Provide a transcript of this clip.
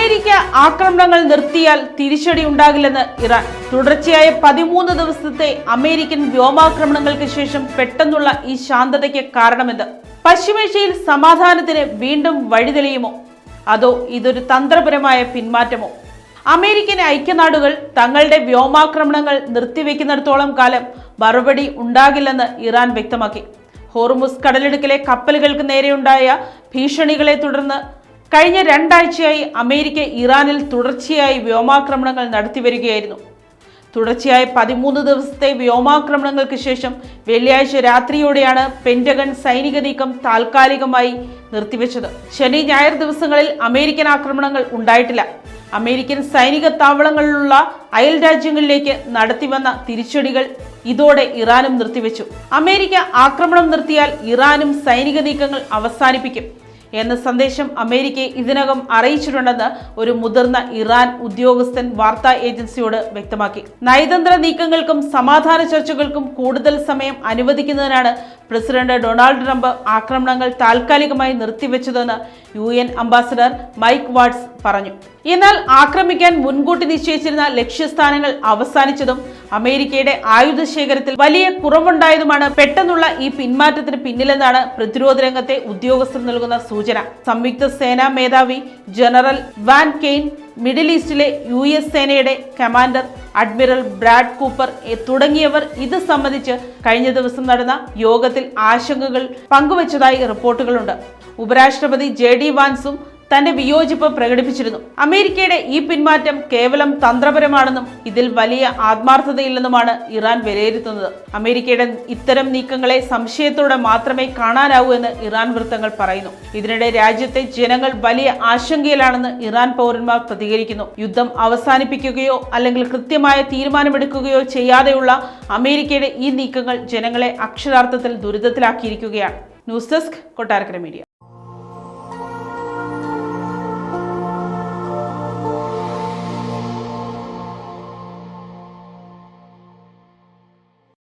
America ആക്രമണങ്ങൾ നിർത്തിയാൽ തിരിച്ചടി ഉണ്ടാകില്ലെന്ന് ഇറാൻ. തുടർച്ചയായ 13 ദിവസത്തെ അമേരിക്കൻ വ്യോമാക്രമണങ്ങൾക്ക് ശേഷം പെട്ടെന്നുള്ള ഈ ശാന്തതയ്ക്ക് കാരണമെന്ത്? പശ്ചിമേഷ്യയിൽ സമാധാനത്തിന് വീണ്ടും വഴിതെളിയുമോ, അതോ ഇതൊരു തന്ത്രപരമായ പിന്മാറ്റമോ? അമേരിക്കൻ ഐക്യനാടുകൾ തങ്ങളുടെ വ്യോമാക്രമണങ്ങൾ നിർത്തിവെക്കുന്നിടത്തോളം കാലം മറുപടി ഉണ്ടാകില്ലെന്ന് ഇറാൻ വ്യക്തമാക്കി. ഹോർമുസ് കടലിടുക്കിലെ കപ്പലുകൾക്ക് നേരെയുണ്ടായ ഭീഷണികളെ തുടർന്ന് കഴിഞ്ഞ 2 ആഴ്ചയായി അമേരിക്ക ഇറാനിൽ തുടർച്ചയായി വ്യോമാക്രമണങ്ങൾ നടത്തിവരികയായിരുന്നു. തുടർച്ചയായ 13 ദിവസത്തെ വ്യോമാക്രമണങ്ങൾക്ക് ശേഷം വെള്ളിയാഴ്ച രാത്രിയോടെയാണ് പെന്റഗൺ സൈനിക നീക്കം താൽക്കാലികമായി നിർത്തിവെച്ചത്. ശനി ഞായർ ദിവസങ്ങളിൽ അമേരിക്കൻ ആക്രമണങ്ങൾ ഉണ്ടായിട്ടില്ല. അമേരിക്കൻ സൈനിക താവളങ്ങളിലുള്ള അയൽ രാജ്യങ്ങളിലേക്ക് നടത്തിവന്ന തിരിച്ചടികൾ ഇതോടെ ഇറാനും നിർത്തിവെച്ചു. അമേരിക്ക ആക്രമണം നിർത്തിയാൽ ഇറാനും സൈനിക നീക്കങ്ങൾ അവസാനിപ്പിക്കും എന്ന സന്ദേശം അമേരിക്കയെ ഇതിനകം അറിയിച്ചിട്ടുണ്ടെന്ന് ഒരു മുതിർന്ന ഇറാൻ ഉദ്യോഗസ്ഥൻ വാർത്താ ഏജൻസിയോട് വ്യക്തമാക്കി. നയതന്ത്ര നീക്കങ്ങൾക്കും സമാധാന ചർച്ചകൾക്കും കൂടുതൽ സമയം അനുവദിക്കുന്നതിനാണ് പ്രസിഡന്റ് ഡൊണാൾഡ് ട്രംപ് ആക്രമണങ്ങൾ താൽക്കാലികമായി നിർത്തിവെച്ചതെന്ന് UN അംബാസഡർ മൈക്ക് വാട്സ് പറഞ്ഞു. എന്നാൽ ആക്രമിക്കാൻ മുൻകൂട്ടി നിശ്ചയിച്ചിരുന്ന ലക്ഷ്യസ്ഥാനങ്ങൾ അവസാനിച്ചതും അമേരിക്കയുടെ ആയുധ ശേഖരത്തിൽ വലിയ കുറവുണ്ടായതുമാണ് പെട്ടെന്നുള്ള ഈ പിന്മാറ്റത്തിന് പിന്നിലെന്നാണ് പ്രതിരോധ രംഗത്തെ ഉദ്യോഗസ്ഥർ നൽകുന്ന സൂചന. സംയുക്ത സേനാ മേധാവി ജനറൽ വാൻ കെയ്ൻ, മിഡിൽ ഈസ്റ്റിലെ US സേനയുടെ കമാൻഡർ അഡ്മിറൽ ബ്രാഡ് കൂപ്പർ തുടങ്ങിയവർ ഇത് സംബന്ധിച്ച് കഴിഞ്ഞ ദിവസം നടന്ന യോഗത്തിൽ ആശങ്കകൾ പങ്കുവച്ചതായി റിപ്പോർട്ടുകളുണ്ട്. ഉപരാഷ്ട്രപതി JD വാൻസും തന്റെ വിയോജിപ്പ് പ്രകടിപ്പിച്ചിരുന്നു. അമേരിക്കയുടെ ഈ പിന്മാറ്റം കേവലം തന്ത്രപരമാണെന്നും ഇതിൽ വലിയ ആത്മാർത്ഥതയില്ലെന്നുമാണ് ഇറാൻ വിലയിരുത്തുന്നത്. അമേരിക്കയുടെ ഇത്തരം നീക്കങ്ങളെ സംശയത്തോടെ മാത്രമേ കാണാനാവൂ എന്ന് ഇറാൻ വൃത്തങ്ങൾ പറയുന്നു. ഇതിനിടെ രാജ്യത്തെ ജനങ്ങൾ വലിയ ആശങ്കയിലാണെന്ന് ഇറാൻ പൗരന്മാർ പ്രതികരിക്കുന്നു. യുദ്ധം അവസാനിപ്പിക്കുകയോ അല്ലെങ്കിൽ കൃത്യമായ തീരുമാനമെടുക്കുകയോ ചെയ്യാതെയുള്ള അമേരിക്കയുടെ ഈ നീക്കങ്ങൾ ജനങ്ങളെ അക്ഷരാർത്ഥത്തിൽ ദുരിതത്തിലാക്കിയിരിക്കുകയാണ്. News desk, Kottarakkara media.